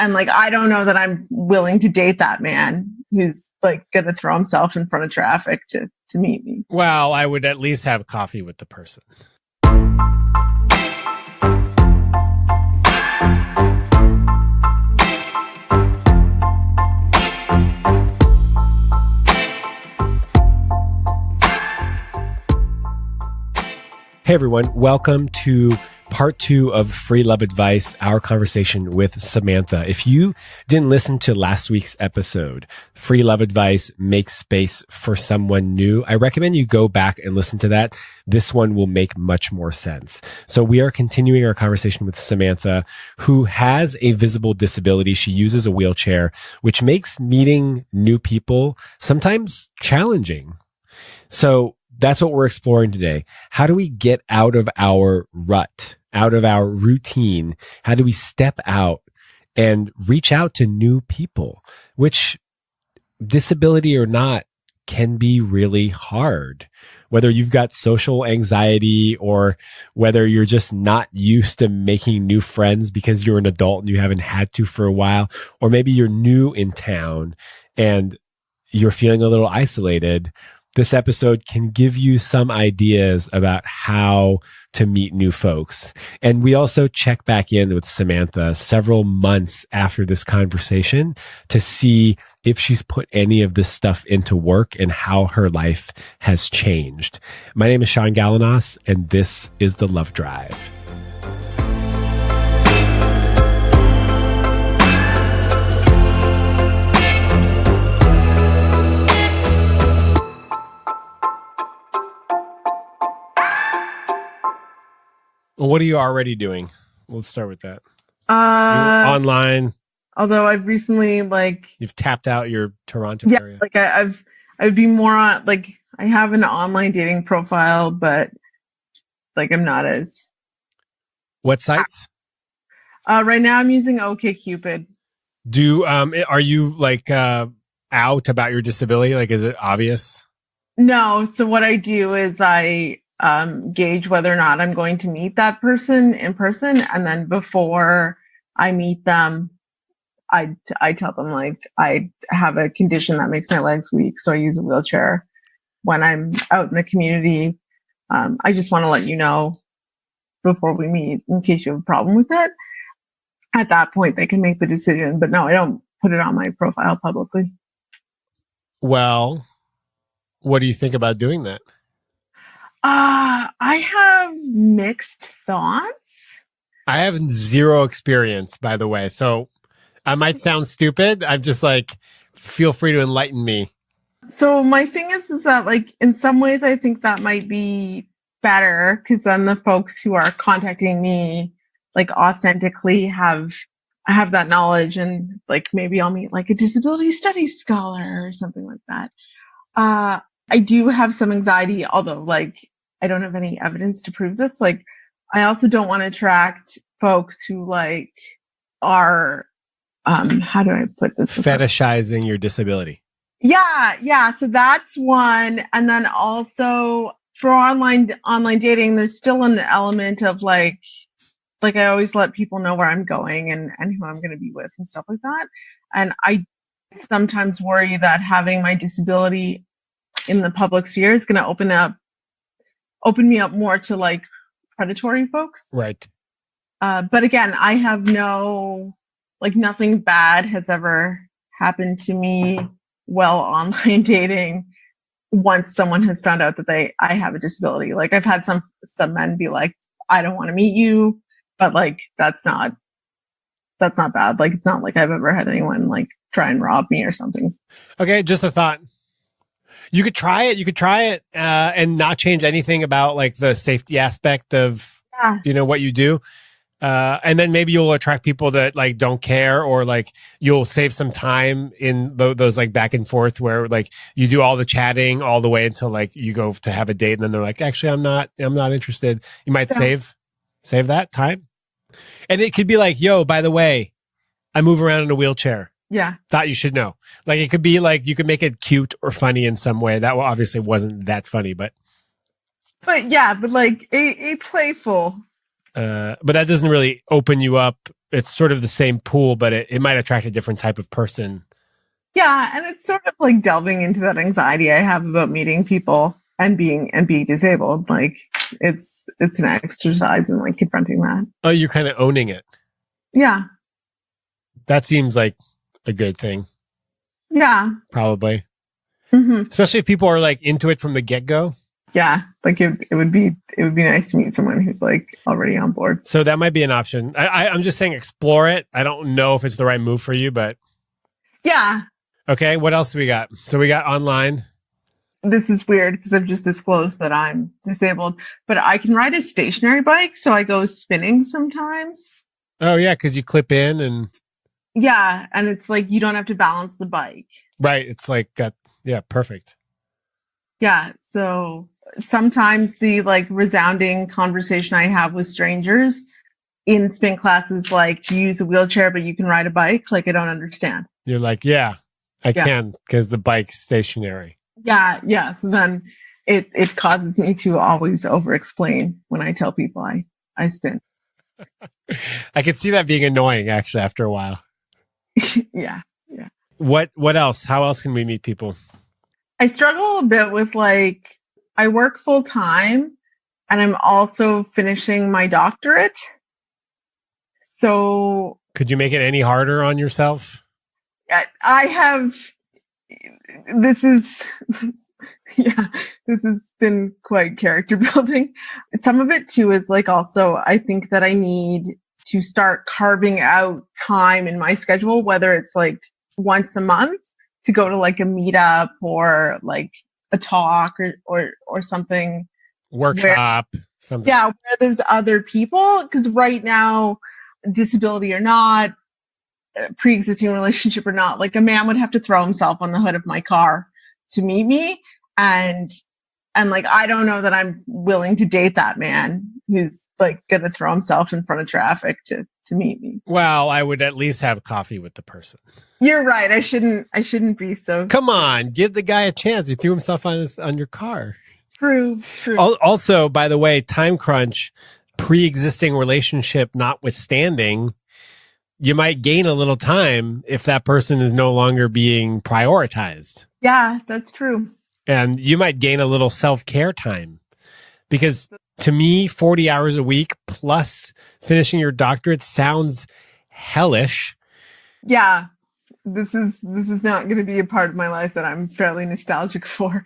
And like, I don't know that I'm willing to date that man who's like going to throw himself in front of traffic to meet me. Well, I would at least have coffee with the person. Hey everyone, welcome to part 2 of Free Love Advice, our conversation with Samantha. If you didn't listen to last week's episode, Free Love Advice, Make Space for Someone New, I recommend you go back and listen to that. This one will make much more sense. So we are continuing our conversation with Samantha, who has a visible disability. She uses a wheelchair, which makes meeting new people sometimes challenging. So that's what we're exploring today. How do we get out of our rut, out of our routine? How do we step out and reach out to new people, which, disability or not, can be really hard. Whether you've got social anxiety or whether you're just not used to making new friends because you're an adult and you haven't had to for a while, or maybe you're new in town and you're feeling a little isolated. This episode can give you some ideas about how to meet new folks. And we also check back in with Samantha several months after this conversation to see if she's put any of this stuff into work and how her life has changed. My name is Sean Galanos, and this is The Love Drive. What are you already doing? Let's start with that. You're online. Although I've recently you've tapped out your Toronto area. Like I would be more on I have an online dating profile, but I'm not as. What sites? Right now I'm using OkCupid. Are you out about your disability? Is it obvious? No. So what I do is I gauge whether or not I'm going to meet that person in person. And then before I meet them, I tell them I have a condition that makes my legs weak. So I use a wheelchair when I'm out in the community. I just want to let you know before we meet in case you have a problem with it. At that point, they can make the decision. But no, I don't put it on my profile publicly. Well, what do you think about doing that? I have mixed thoughts. I have zero experience, by the way. So I might sound stupid. I'm just feel free to enlighten me. So my thing is that in some ways I think that might be better because then the folks who are contacting me authentically have that knowledge and maybe I'll meet a disability studies scholar or something like that. I do have some anxiety, although I don't have any evidence to prove this. I also don't want to attract folks who are, how do I put this? Fetishizing your disability. Yeah. So that's one. And then also for online dating, there's still an element of I always let people know where I'm going and who I'm going to be with and stuff like that. And I sometimes worry that having my disability in the public sphere is going to open me up more to predatory folks. Right. But again, I have nothing bad has ever happened to me while online dating once someone has found out that I have a disability. I've had some men be I don't want to meet you, but that's not bad. It's not I've ever had anyone try and rob me or something. Okay. Just a thought. You could try it and not change anything about the safety aspect of, what you do. And then maybe you'll attract people that don't care, or you'll save some time in those back and forth where you do all the chatting all the way until you go to have a date. And then they're actually, I'm not interested. You might save that time. And it could be yo, by the way, I move around in a wheelchair. Yeah. Thought you should know. It could be you could make it cute or funny in some way. That obviously wasn't that funny, but yeah, but a playful. But that doesn't really open you up it's sort of the same pool, but it might attract a different type of person. Yeah, and it's sort of like delving into that anxiety I have about meeting people and being disabled. Like it's an exercise in like confronting that. Oh, you're kind of owning it. Yeah. That seems like a good thing. Yeah. Probably. Mm-hmm. Especially if people are like into it from the get-go. Yeah, like it would be nice to meet someone who's like already on board. So that might be an option. I'm just saying explore it. I don't know if it's the right move for you, but yeah. Okay, what else do we got? So we got online. This is weird because I've just disclosed that I'm disabled, but I can ride a stationary bike, so I go spinning sometimes. Oh yeah, because you clip in and yeah, and it's like you don't have to balance the bike. Right, it's like yeah, perfect. Yeah, so sometimes the like resounding conversation I have with strangers in spin classes, like to use a wheelchair, but you can ride a bike. Like I don't understand. You're like, yeah, I can because the bike's stationary. Yeah, yeah. So then it causes me to always over explain when I tell people I spin. I could see that being annoying actually after a while. Yeah. What else? How else can we meet people? I struggle a bit with like I work full time and I'm also finishing my doctorate. So could you make it any harder on yourself? I have this has been quite character building. Some of it too is like also I think that I need to start carving out time in my schedule, whether it's like once a month to go to like a meetup or like a talk or something. Workshop, something. Yeah, where there's other people. Because right now, disability or not, pre-existing relationship or not, like a man would have to throw himself on the hood of my car to meet me. And like, I don't know that I'm willing to date that man who's like going to throw himself in front of traffic to meet me. Well, I would at least have coffee with the person. You're right. I shouldn't be so. Come on, give the guy a chance. He threw himself on your car. True. Also, by the way, time crunch, pre-existing relationship notwithstanding, you might gain a little time if that person is no longer being prioritized. Yeah, that's true. And you might gain a little self-care time because to me, 40 hours a week plus finishing your doctorate sounds hellish. Yeah. This is not going to be a part of my life that I'm fairly nostalgic for.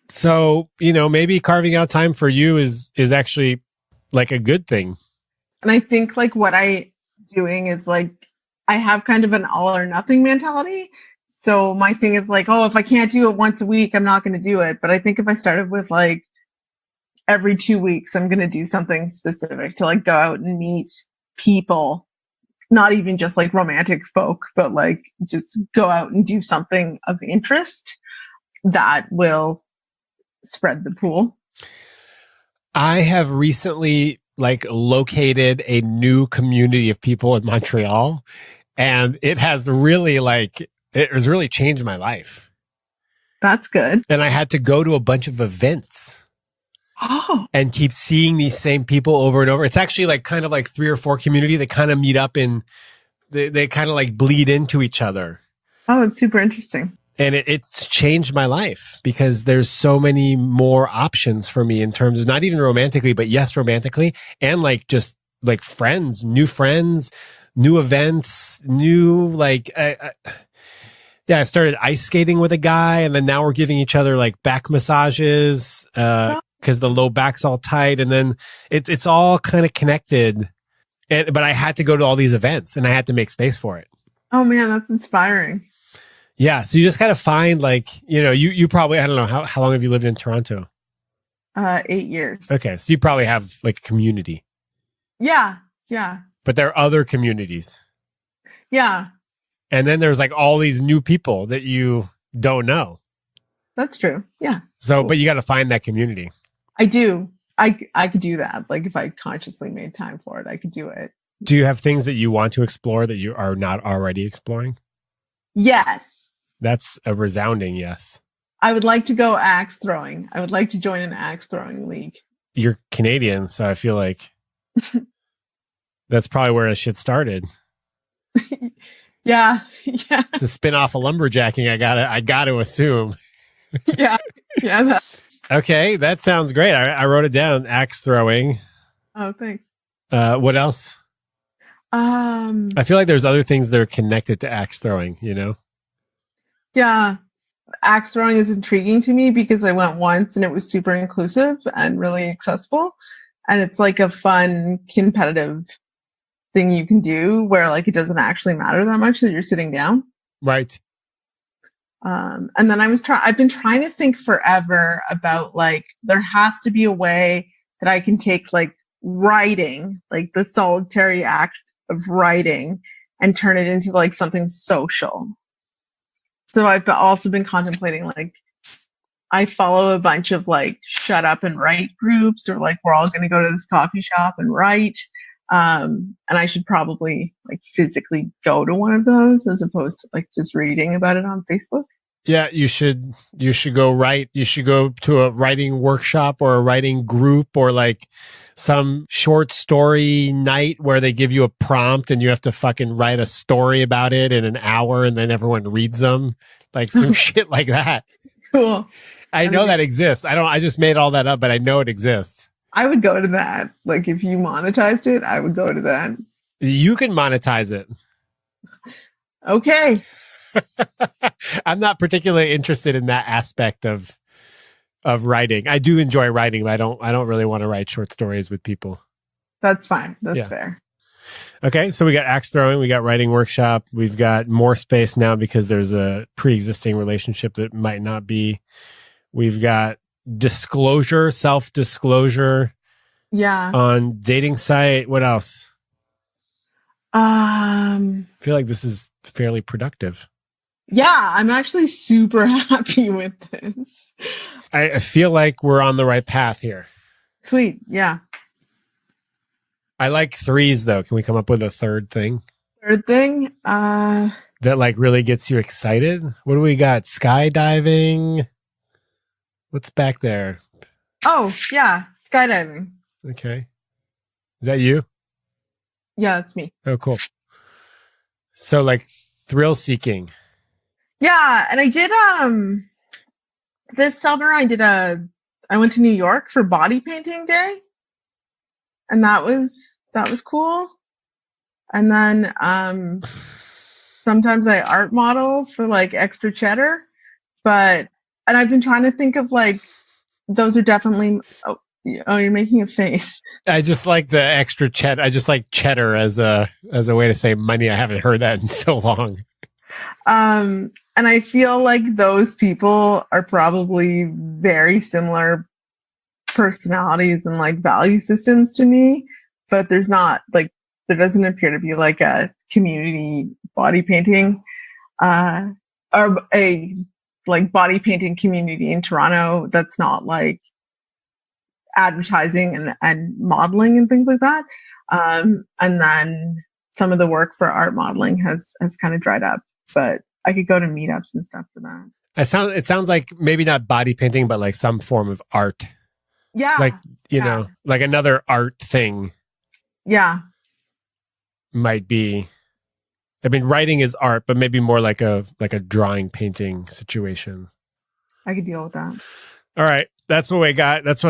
So, maybe carving out time for you is actually like a good thing. And I think like what I doing is like, I have kind of an all or nothing mentality. So my thing is like, oh, if I can't do it once a week, I'm not going to do it. But I think if I started with like every 2 weeks, I'm going to do something specific to like go out and meet people, not even just like romantic folk, but like just go out and do something of interest that will spread the pool. I have recently like located a new community of people in Montreal, and it has really changed my life. That's good. And I had to go to a bunch of events. Oh. And keep seeing these same people over and over. It's actually like kind of like 3 or 4 community that kind of meet up and they kind of like bleed into each other. Oh, it's super interesting. And it's changed my life because there's so many more options for me in terms of not even romantically, but yes, romantically. And like just like friends, new events, new like, I started ice skating with a guy and then now we're giving each other like back massages, because the low back's all tight, and then it's all kind of connected. But I had to go to all these events, and I had to make space for it. Oh man, that's inspiring. Yeah, so you just gotta find like you probably I don't know how long have you lived in Toronto? 8 years. Okay, so you probably have like a community. Yeah. But there are other communities. Yeah. And then there's like all these new people that you don't know. That's true. Yeah. So, cool. But you got to find that community. I do. I could do that. Like if I consciously made time for it, I could do it. Do you have things that you want to explore that you are not already exploring? Yes. That's a resounding yes. I would like to go axe throwing. I would like to join an axe throwing league. You're Canadian, so I feel like That's probably where that shit started. Yeah. Yeah. It's a spin-off of lumberjacking, I gotta assume. Yeah. Yeah. Okay, that sounds great. I wrote it down. Axe throwing. Oh, thanks. What else? I feel like there's other things that are connected to axe throwing, you know? Yeah. Axe throwing is intriguing to me because I went once and it was super inclusive and really accessible. And it's like a fun, competitive thing you can do where like it doesn't actually matter that much that you're sitting down. Right. And then I've been trying to think forever about like, there has to be a way that I can take like writing, like the solitary act of writing, and turn it into like something social. So I've also been contemplating, like, I follow a bunch of like shut up and write groups, or like we're all going to go to this coffee shop and write. And I should probably like physically go to one of those as opposed to like just reading about it on Facebook. Yeah, you should go write. You should go to a writing workshop or a writing group or like some short story night where they give you a prompt and you have to fucking write a story about it in an hour and then everyone reads them. Like some shit like that. Cool. I know that exists. I just made all that up, but I know it exists. I would go to that. Like if you monetized it, I would go to that. You can monetize it. Okay. I'm not particularly interested in that aspect of writing. I do enjoy writing, but I don't really want to write short stories with people. That's fine. That's fair. Okay, so we got axe throwing, we got writing workshop, we've got more space now because there's a pre-existing relationship that might not be. We've got disclosure, self-disclosure. Yeah. On dating site. What else? I feel like this is fairly productive. Yeah, I'm actually super happy with this. I feel like we're on the right path here. Sweet. Yeah. I like threes though. Can we come up with a third thing? Third thing? That like really gets you excited? What do we got? Skydiving? What's back there? Oh, yeah. Skydiving. Okay. Is that you? Yeah, that's me. Oh, cool. So like thrill seeking. Yeah. And I did, this summer I went to New York for body painting day. And that was cool. And then, sometimes I art model for like extra cheddar, and I've been trying to think of like, those are definitely, oh, you're making a face. I just like the extra cheddar. I just like cheddar as a way to say money. I haven't heard that in so long. And I feel like those people are probably very similar personalities and like value systems to me, but there doesn't appear to be like a community body painting, or a like body painting community in Toronto that's not like advertising and modeling and things like that. And then some of the work for art modeling has kind of dried up, but I could go to meetups and stuff for that. It sounds like maybe not body painting, but like some form of art. Yeah. Like, you know, like another art thing. Yeah. Might be. I mean, writing is art, but maybe more like a drawing painting situation. I could deal with that. All right. That's what I got. That's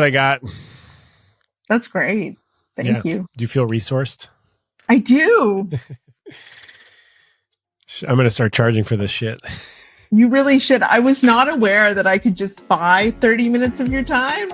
great. Thank you. Do you feel resourced? I do. I'm going to start charging for this shit. You really should. I was not aware that I could just buy 30 minutes of your time.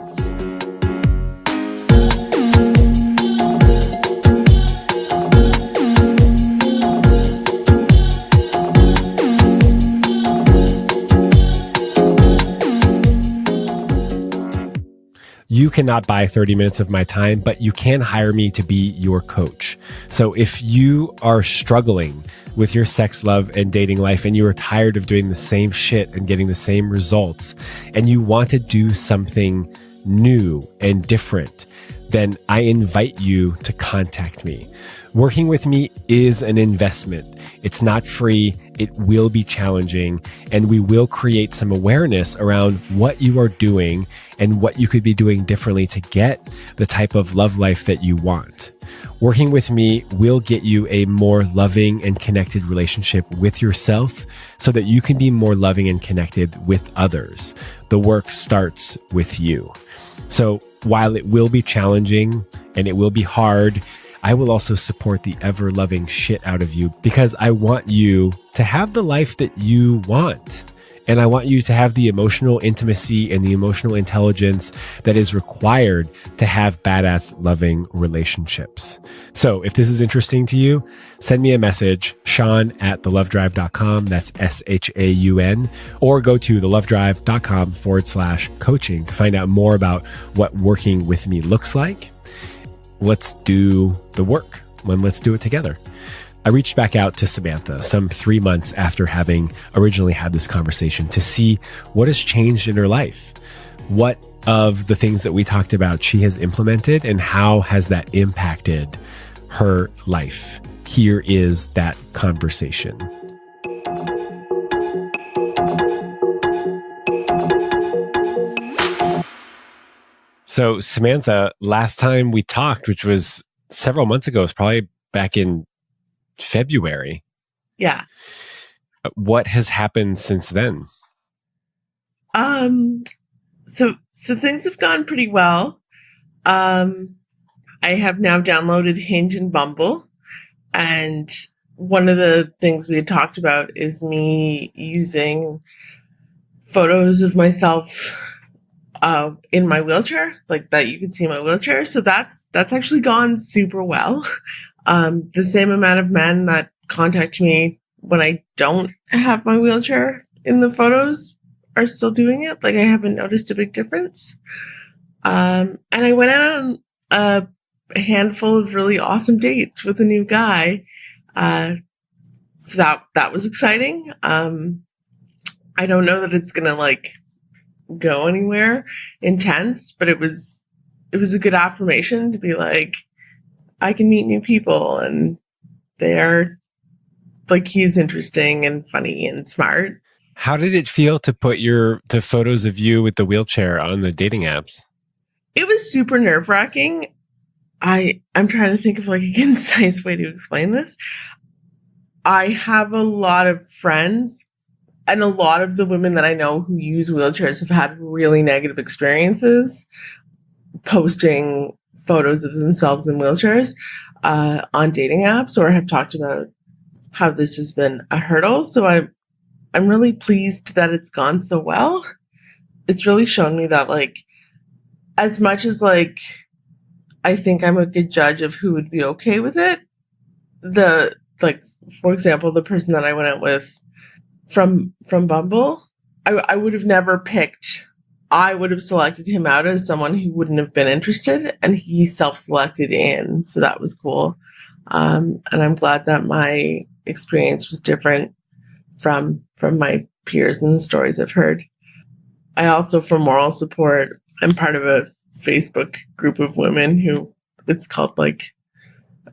You cannot buy 30 minutes of my time, but you can hire me to be your coach. So if you are struggling with your sex, love, and dating life, and you are tired of doing the same shit and getting the same results, and you want to do something new and different, then I invite you to contact me. Working with me is an investment. It's not free. It will be challenging, and we will create some awareness around what you are doing and what you could be doing differently to get the type of love life that you want. Working with me will get you a more loving and connected relationship with yourself so that you can be more loving and connected with others. The work starts with you. So while it will be challenging and it will be hard, I will also support the ever-loving shit out of you because I want you to have the life that you want. And I want you to have the emotional intimacy and the emotional intelligence that is required to have badass loving relationships. So if this is interesting to you, send me a message, Sean@thelovedrive.com. That's SHAUN, or go to thelovedrive.com/coaching to find out more about what working with me looks like. Let's do the work and let's do it together. I reached back out to Samantha some 3 months after having originally had this conversation to see what has changed in her life. What of the things that we talked about she has implemented and how has that impacted her life? Here is that conversation. So Samantha, last time we talked, which was several months ago, it was probably back in February. Yeah. What has happened since then? So things have gone pretty well. I have now downloaded Hinge and Bumble, and one of the things we had talked about is me using photos of myself in my wheelchair, like that you can see my wheelchair. So that's actually gone super well. The same amount of men that contact me when I don't have my wheelchair in the photos are still doing it. Like I haven't noticed a big difference. And I went out on a handful of really awesome dates with a new guy. So that was exciting. I don't know that it's gonna like go anywhere intense, but it was a good affirmation to be like, I can meet new people and they are like, he's interesting and funny and smart. How did it feel to put to photos of you with the wheelchair on the dating apps? It was super nerve-wracking. I'm trying to think of like a concise way to explain this. I have a lot of friends, and a lot of the women that I know who use wheelchairs have had really negative experiences posting photos of themselves in wheelchairs on dating apps, or have talked about how this has been a hurdle. So I'm really pleased that it's gone so well. It's really shown me that like, as much as like, I think I'm a good judge of who would be okay with it. For example, the person that I went out with from Bumble, I would have never picked. I would have selected him out as someone who wouldn't have been interested, and he self-selected in. So that was cool. And I'm glad that my experience was different from my peers and the stories I've heard. I also, for moral support, I'm part of a Facebook group of women who, it's called like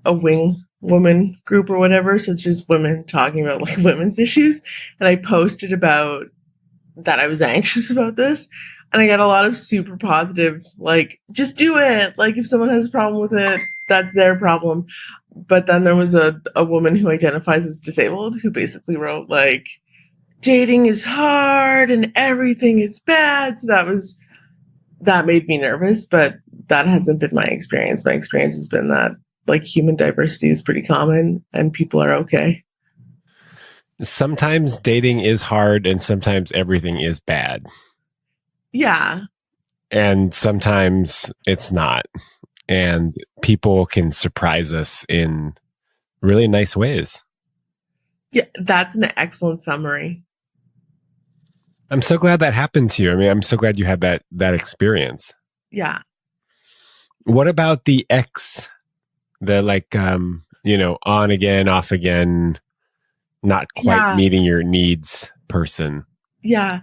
a wing woman group or whatever. So it's just women talking about like women's issues. And I posted about that I was anxious about this. And I got a lot of super positive, like, just do it. Like, if someone has a problem with it, that's their problem. But then there was a woman who identifies as disabled who basically wrote, like, dating is hard and everything is bad. So that made me nervous, but that hasn't been my experience. My experience has been that, like, human diversity is pretty common and people are okay. Sometimes dating is hard and sometimes everything is bad. Yeah. And sometimes it's not. And people can surprise us in really nice ways. Yeah, that's an excellent summary. I'm so glad that happened to you. I mean, I'm so glad you had that experience. Yeah. What about the ex, the like, on again, off again, not quite meeting your needs person? Yeah.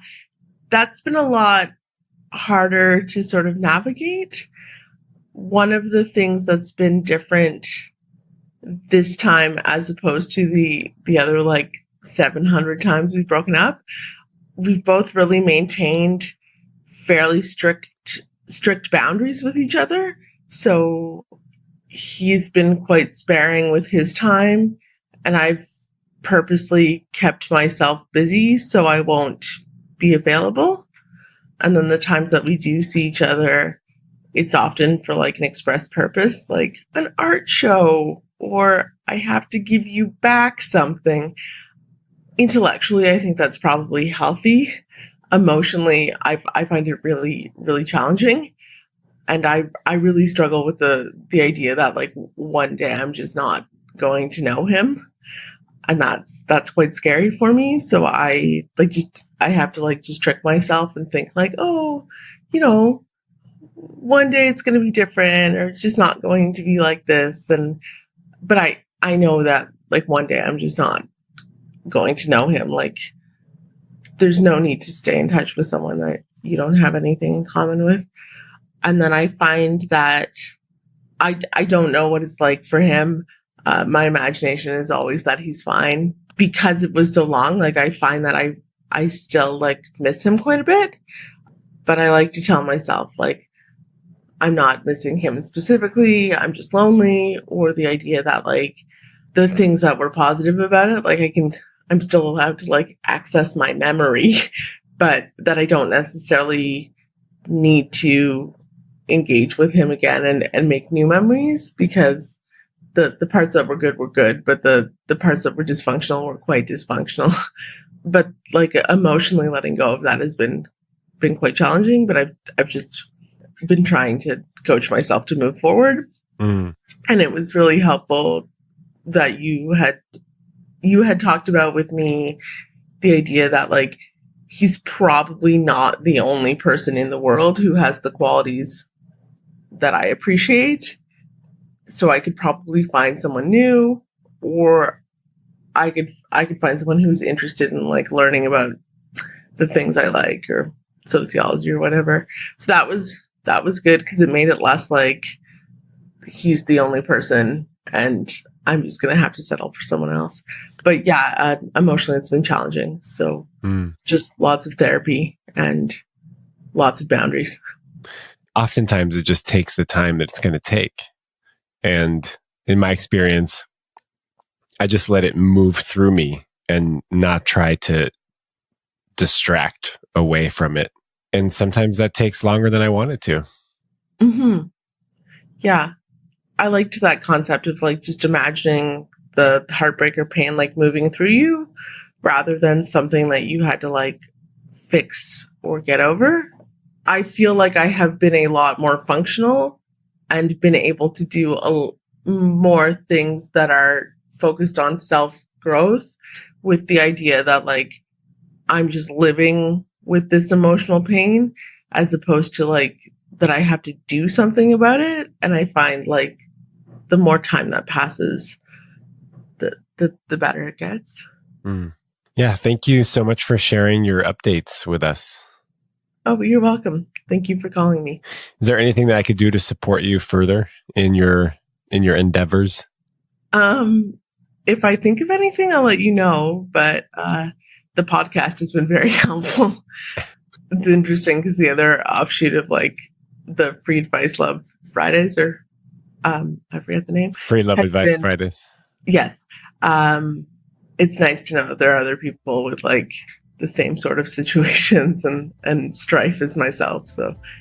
That's been a lot harder to sort of navigate. one of the things that's been different this time as opposed to the other like 700 times we've broken up, we've both really maintained fairly strict boundaries with each other. So he's been quite sparing with his time, and I've purposely kept myself busy so I won't be available. And then the times that we do see each other, it's often for like an express purpose, like an art show, or I have to give you back something. Intellectually, I think that's probably healthy. Emotionally, I find it really, really challenging. And I really struggle with the idea that like one day I'm just not going to know him. And that's quite scary for me. So I have to like just trick myself and think like, oh, one day it's going to be different, or it's just not going to be like this. But I know that like one day I'm just not going to know him. Like there's no need to stay in touch with someone that you don't have anything in common with. And then I find that I don't know what it's like for him. My imagination is always that he's fine because it was so long. Like I find that I still like miss him quite a bit, but I like to tell myself like, I'm not missing him specifically. I'm just lonely, or the idea that like the things that were positive about it, like I'm still allowed to like access my memory, but that I don't necessarily need to engage with him again and make new memories, because the parts that were good, but the parts that were dysfunctional were quite dysfunctional. But like emotionally letting go of that has been quite challenging, but I've just been trying to coach myself to move forward. And it was really helpful that you had talked about with me the idea that like he's probably not the only person in the world who has the qualities that I appreciate. So I could probably find someone new, or I could find someone who's interested in like learning about the things I like, or sociology or whatever. So that was good, because it made it less like he's the only person and I'm just going to have to settle for someone else. But yeah, emotionally it's been challenging. So just lots of therapy and lots of boundaries. Oftentimes it just takes the time that it's going to take. And in my experience, I just let it move through me and not try to distract away from it. And sometimes that takes longer than I want it to. Mm-hmm. Yeah. I liked that concept of like just imagining the heartbreak or pain like moving through you rather than something that you had to like fix or get over. I feel like I have been a lot more functional and been able to do more things that are focused on self-growth, with the idea that like I'm just living with this emotional pain, as opposed to like that I have to do something about it. And I find like the more time that passes, the better it gets. Yeah. Thank you so much for sharing your updates with us. Oh, you're welcome. Thank you for calling me. Is there anything that I could do to support you further in your endeavors? If I think of anything, I'll let you know, but the podcast has been very helpful. It's interesting because the other offshoot of like the Free Advice Love Fridays, or I forget the name. Free Love Advice Fridays. Yes. It's nice to know that there are other people with like the same sort of situations and strife as myself.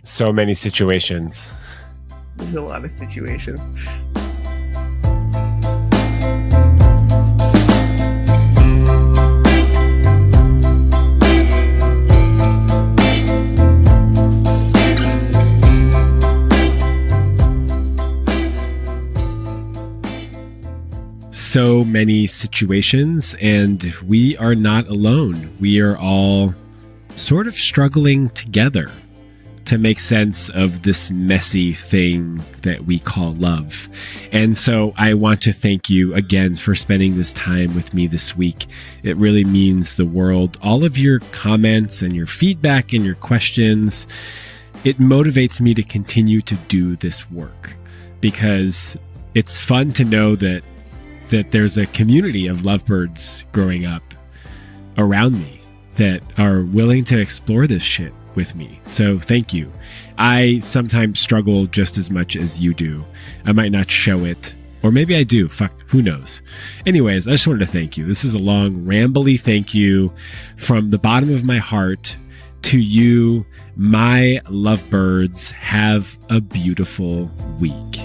So many situations. There's a lot of situations. So many situations, and we are not alone. We are all sort of struggling together to make sense of this messy thing that we call love. And so I want to thank you again for spending this time with me this week. It really means the world. All of your comments and your feedback and your questions it motivates me to continue to do this work, because it's fun to know that there's a community of lovebirds growing up around me that are willing to explore this shit with me. So thank you. I sometimes struggle just as much as you do. I might not show it, or maybe I do. Fuck, who knows? Anyways, I just wanted to thank you. This is a long, rambly thank you from the bottom of my heart to you, my lovebirds. Have a beautiful week.